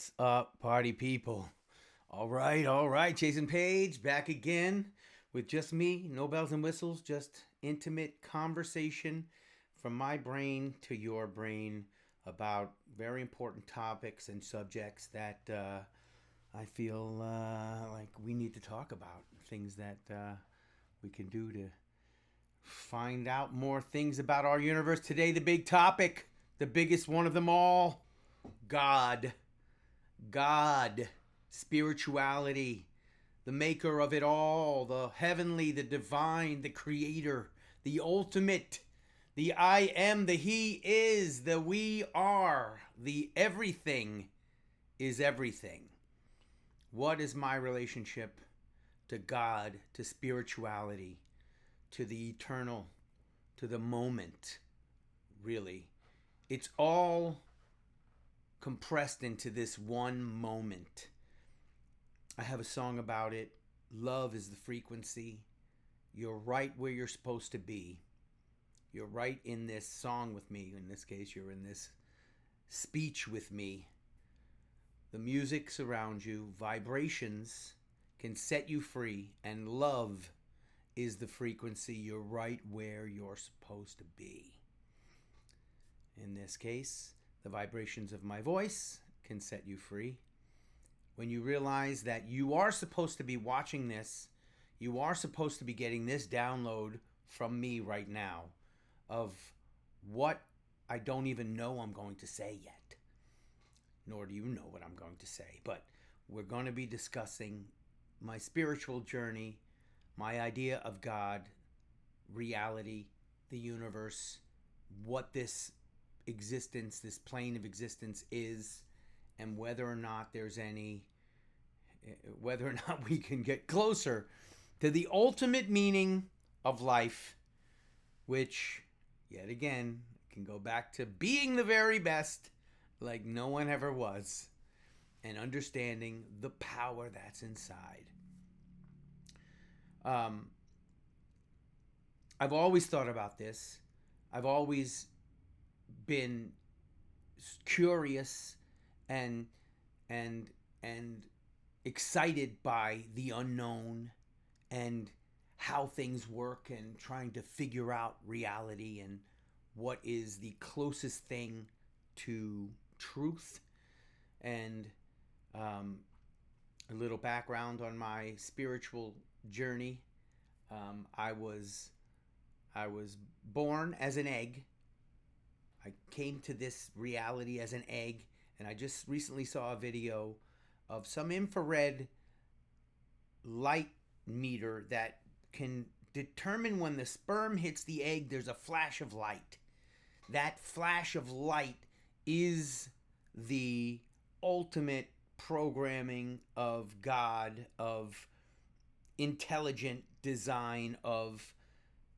What's up, party people? All right. Jason Paige back again with just me, no bells and whistles, just intimate conversation from my brain to your brain about very important topics and subjects that I feel like we need to talk about. Things that we can do to find out more things about our universe. Today, the big topic, the biggest one of them all, God. God, spirituality, the maker of it all, the heavenly, the divine, the creator, the ultimate, the I am, the He is, the we are, the everything is everything. What is my relationship to God, to spirituality, to the eternal, to the moment, really? It's all compressed into this one moment. I have a song about it. Love is the frequency. You're right where you're supposed to be. You're right in this song with me. In this case, you're in this speech with me. The music surrounds you. Vibrations can set you free. And love is the frequency. You're right where you're supposed to be. In this case, the vibrations of my voice can set you free. When you realize that you are supposed to be watching this, you are supposed to be getting this download from me right now of what I don't even know I'm going to say yet. Nor do you know what I'm going to say. But we're going to be discussing my spiritual journey, my idea of God, reality, the universe, what this existence, this plane of existence is, and whether or not we can get closer to the ultimate meaning of life, which, yet again, can go back to being the very best like no one ever was, and understanding the power that's inside. I've always thought about this. I've always been curious and excited by the unknown and how things work, and trying to figure out reality and what is the closest thing to truth. And a little background on my spiritual journey. I was born as an egg. I came to this reality as an egg, and I just recently saw a video of some infrared light meter that can determine when the sperm hits the egg, there's a flash of light. That flash of light is the ultimate programming of God, of intelligent design, of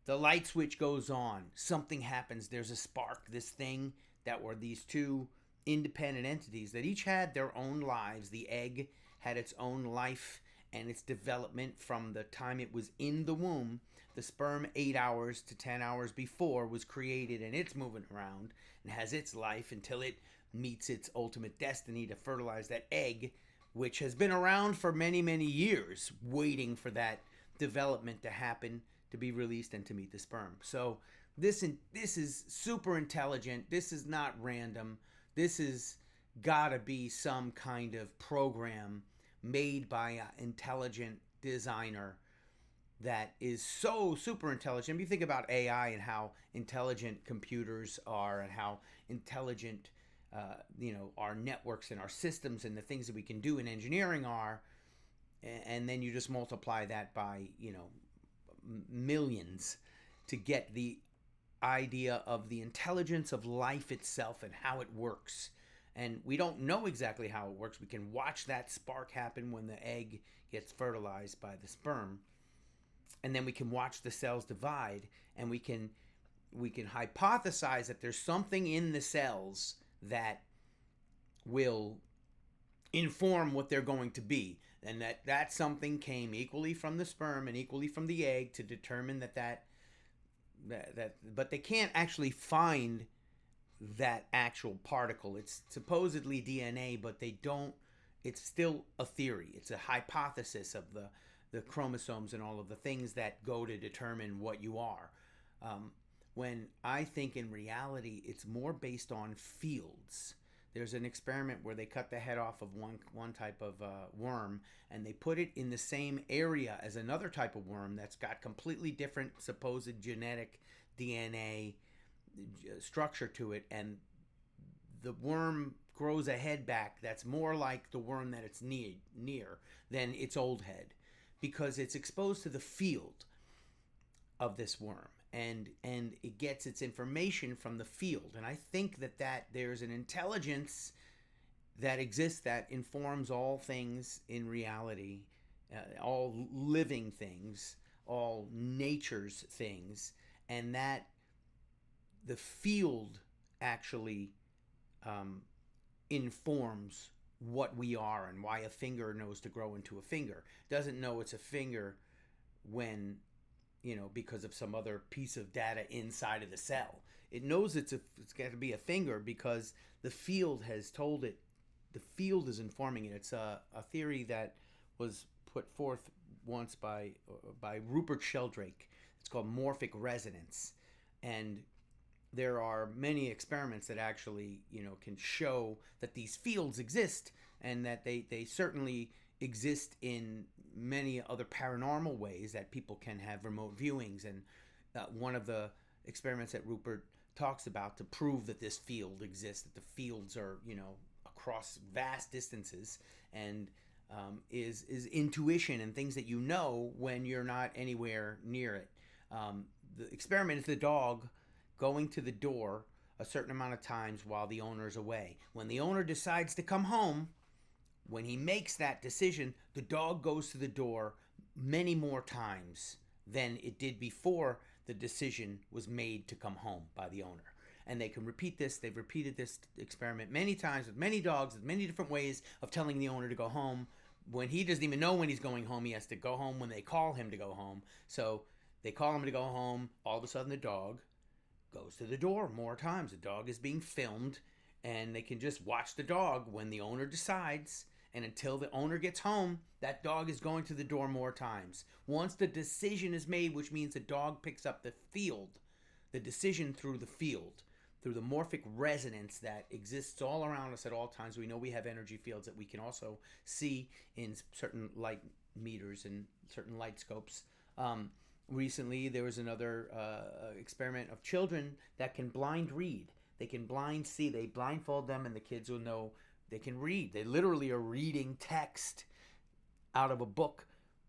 the light switch goes on, something happens, there's a spark, this thing that were these two independent entities that each had their own lives. The egg had its own life and its development from the time it was in the womb. The sperm 8 hours to 10 hours before was created, and it's moving around and has its life until it meets its ultimate destiny to fertilize that egg, which has been around for many, many years, waiting for that development to happen, to be released, and to meet the sperm. So this is super intelligent. This is not random. This is gotta be some kind of program made by an intelligent designer that is so super intelligent. If you think about AI and how intelligent computers are, and how intelligent our networks and our systems and the things that we can do in engineering are, and then you just multiply that by millions to get the idea of the intelligence of life itself and how it works. And we don't know exactly how it works. We can watch that spark happen when the egg gets fertilized by the sperm, and then we can watch the cells divide, and we can hypothesize that there's something in the cells that will inform what they're going to be, and that something came equally from the sperm and equally from the egg to determine that but they can't actually find that actual particle. It's supposedly DNA, but they don't. It's still a theory. It's a hypothesis of the chromosomes and all of the things that go to determine what you are. Um, when I think in reality, it's more based on fields. There's an experiment where they cut the head off of one type of worm, and they put it in the same area as another type of worm that's got completely different supposed genetic DNA structure to it, and the worm grows a head back that's more like the worm that it's near than its old head, because it's exposed to the field of this worm, and it gets its information from the field. And I think that there's an intelligence that exists that informs all things in reality, all living things, all nature's things, and that the field actually informs what we are and why a finger knows to grow into a finger. Doesn't know it's a finger when, because of some other piece of data inside of the cell. It knows it's got to be a finger because the field has told it. The field is informing it. It's a theory that was put forth once by Rupert Sheldrake. It's called morphic resonance, and there are many experiments that actually, can show that these fields exist, and that they certainly exist in many other paranormal ways, that people can have remote viewings. And one of the experiments that Rupert talks about to prove that this field exists, that the fields are, across vast distances, and is intuition and things that when you're not anywhere near it. The experiment is the dog going to the door a certain amount of times while the owner's away. When the owner decides to come home, when he makes that decision, the dog goes to the door many more times than it did before the decision was made to come home by the owner. And they can repeat this. They've repeated this experiment many times with many dogs, with many different ways of telling the owner to go home. When he doesn't even know when he's going home, he has to go home when they call him to go home. So they call him to go home. All of a sudden, the dog goes to the door more times. The dog is being filmed, and they can just watch the dog when the owner decides. And until the owner gets home, that dog is going to the door more times. Once the decision is made, which means the dog picks up the decision through the field, through the morphic resonance that exists all around us at all times. We know we have energy fields that we can also see in certain light meters and certain light scopes. Recently, there was another experiment of children that can blind read. They can blind see. They blindfold them, and the kids will know they can read. They literally are reading text out of a book.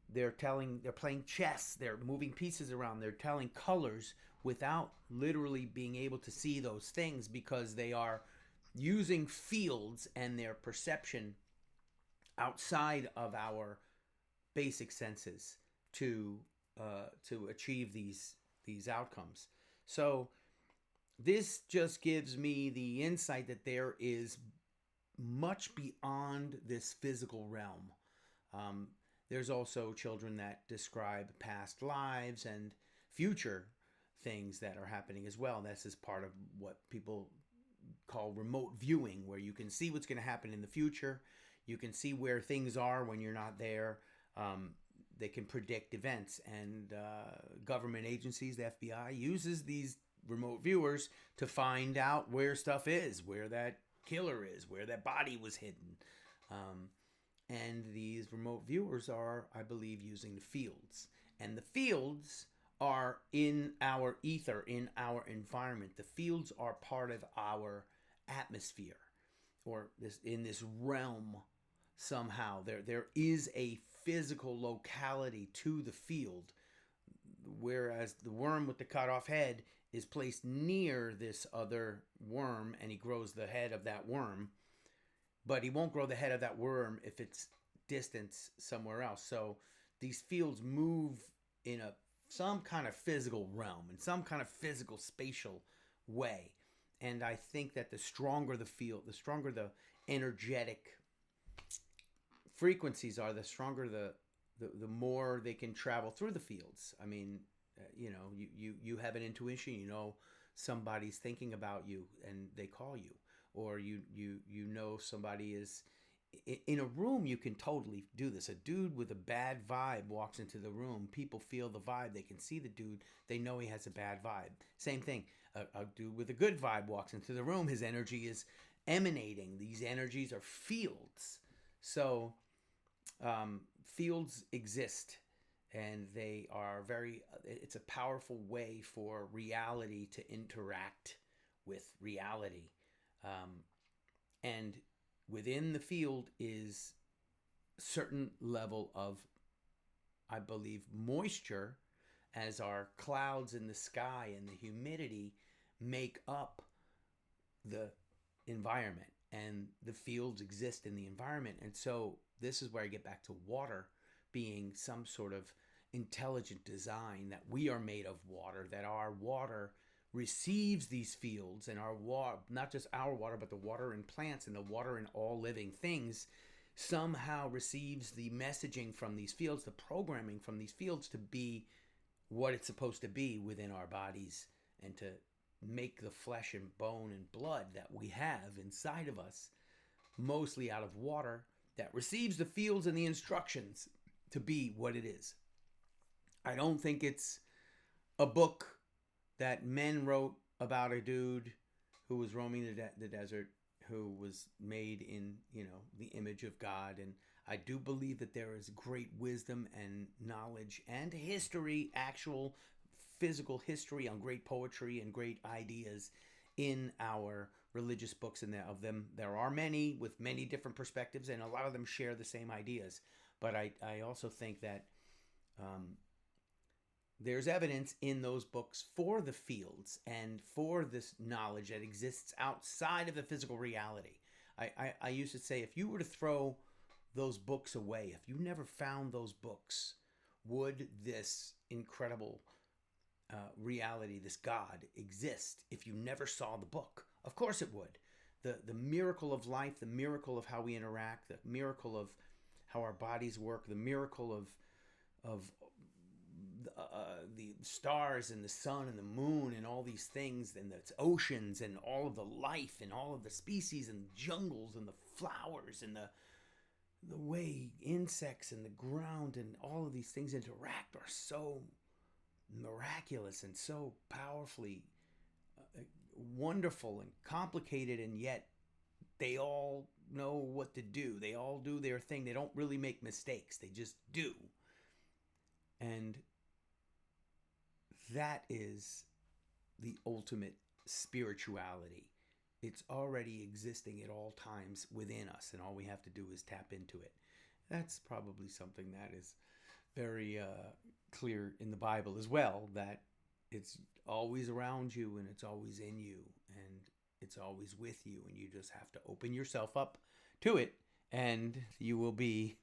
They're playing chess. They're moving pieces around. They're telling colors without literally being able to see those things, because they are using fields and their perception outside of our basic senses to achieve these outcomes. So this just gives me the insight that there is much beyond this physical realm. There's also children that describe past lives and future things that are happening as well. This is part of what people call remote viewing, where you can see what's going to happen in the future. You can see where things are when you're not there. They can predict events, and government agencies, the FBI, uses these remote viewers to find out where stuff is, where that killer is, where that body was hidden. And these remote viewers are, I believe, using the fields. And the fields are in our ether, in our environment. The fields are part of our atmosphere, or in this realm somehow. There is a physical locality to the field, whereas the worm with the cut off head is placed near this other worm, and he grows the head of that worm, but he won't grow the head of that worm if it's distance somewhere else. So these fields move in some kind of physical realm, in some kind of physical spatial way. And I think that the stronger the field, the stronger the energetic frequencies are, the stronger the more they can travel through the fields. I mean, you have an intuition, somebody's thinking about you and they call you, or you know somebody is in a room. You can totally do this. A dude with a bad vibe walks into the room. People feel the vibe. They can see the dude. They know he has a bad vibe. Same thing. A dude with a good vibe walks into the room. His energy is emanating. These energies are fields. So fields exist, and they are it's a powerful way for reality to interact with reality. And within the field is a certain level of, I believe, moisture, as our clouds in the sky and the humidity make up the environment, and the fields exist in the environment. And so this is where I get back to water being some sort of intelligent design, that we are made of water, that our water receives these fields, and our water, not just our water, but the water in plants and the water in all living things, somehow receives the messaging from these fields, the programming from these fields, to be what it's supposed to be within our bodies, and to make the flesh and bone and blood that we have inside of us mostly out of water, that receives the fields and the instructions to be what it is. I don't think it's a book that men wrote about a dude who was roaming the desert, who was made in, the image of God. And I do believe that there is great wisdom and knowledge and history, actual physical history, on great poetry and great ideas in our religious books, and of them there are many with many different perspectives, and a lot of them share the same ideas. But I also think that there's evidence in those books for the fields and for this knowledge that exists outside of the physical reality. I used to say, if you were to throw those books away, if you never found those books, would this incredible reality, this God, exist if you never saw the book? Of course it would. The miracle of life, the miracle of how we interact, the miracle of how our bodies work, the miracle of the stars and the sun and the moon and all these things, and the oceans and all of the life and all of the species and jungles and the flowers and the way insects and the ground and all of these things interact are so miraculous and so powerfully wonderful and complicated, and yet they all know what to do. They all do their thing. They don't really make mistakes. They just do. And that is the ultimate spirituality. It's already existing at all times within us, and all we have to do is tap into it. That's probably something that is very clear in the Bible as well, that it's always around you, and it's always in you, and it's always with you, and you just have to open yourself up to it, and you will be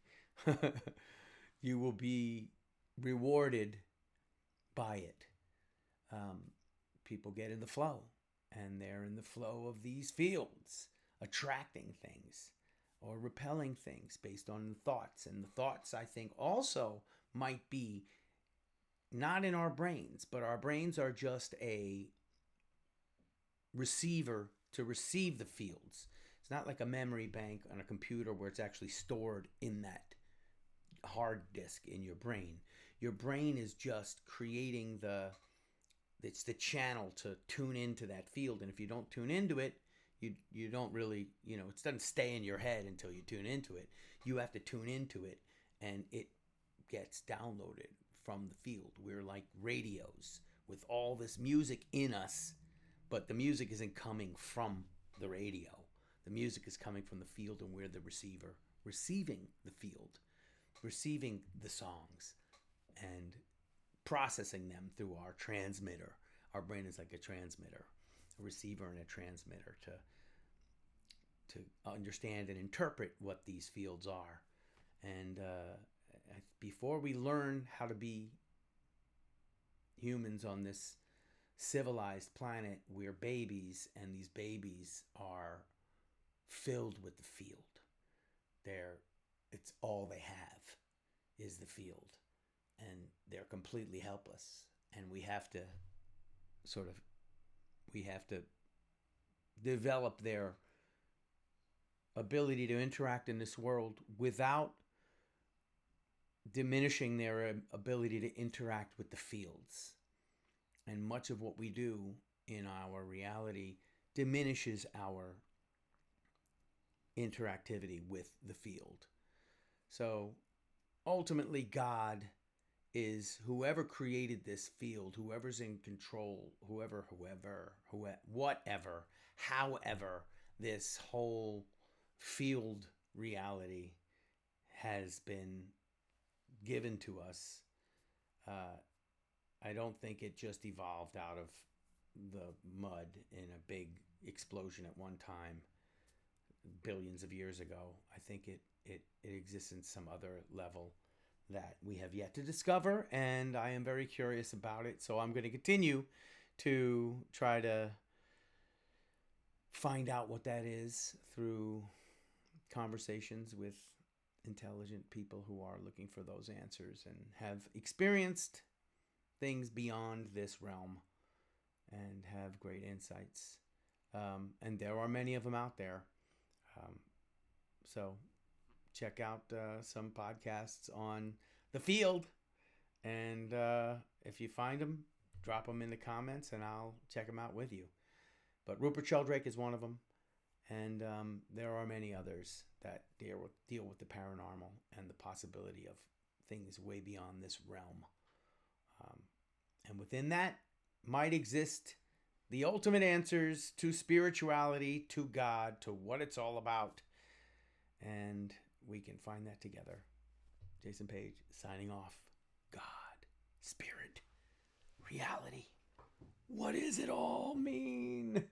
you will be rewarded by it. People get in the flow, and they're in the flow of these fields, attracting things or repelling things based on the thoughts. And the thoughts, I think, also might be not in our brains, but our brains are just a receiver to receive the fields. It's not like a memory bank on a computer where it's actually stored in that hard disk in your brain. Your brain is just creating it's the channel to tune into that field. And if you don't tune into it, you don't really, it doesn't stay in your head until you tune into it. You have to tune into it, and it gets downloaded from the field. We're like radios with all this music in us, but the music isn't coming from the radio. The music is coming from the field, and we're the receiver, receiving the field, receiving the songs, and processing them through our transmitter. Our brain is like a transmitter, a receiver and a transmitter to understand and interpret what these fields are. And before we learn how to be humans on this civilized planet, we're babies, and these babies are filled with the field. It's all they have is the field, and they're completely helpless. And we have to We have to develop their ability to interact in this world without diminishing their ability to interact with the fields. And much of what we do in our reality diminishes our interactivity with the field. So ultimately, God is whoever created this field, whoever's in control, whatever, however, this whole field reality has been given to us. I don't think it just evolved out of the mud in a big explosion at one time billions of years ago. I think it exists in some other level that we have yet to discover, and I am very curious about it. So I'm going to continue to try to find out what that is through conversations with intelligent people who are looking for those answers and have experienced things beyond this realm and have great insights. And there are many of them out there. So check out some podcasts on the field. And if you find them, drop them in the comments and I'll check them out with you. But Rupert Sheldrake is one of them. And there are many others that deal with the paranormal and the possibility of things way beyond this realm. And within that might exist the ultimate answers to spirituality, to God, to what it's all about. And we can find that together. Jason Paige signing off. God, spirit, reality. What does it all mean?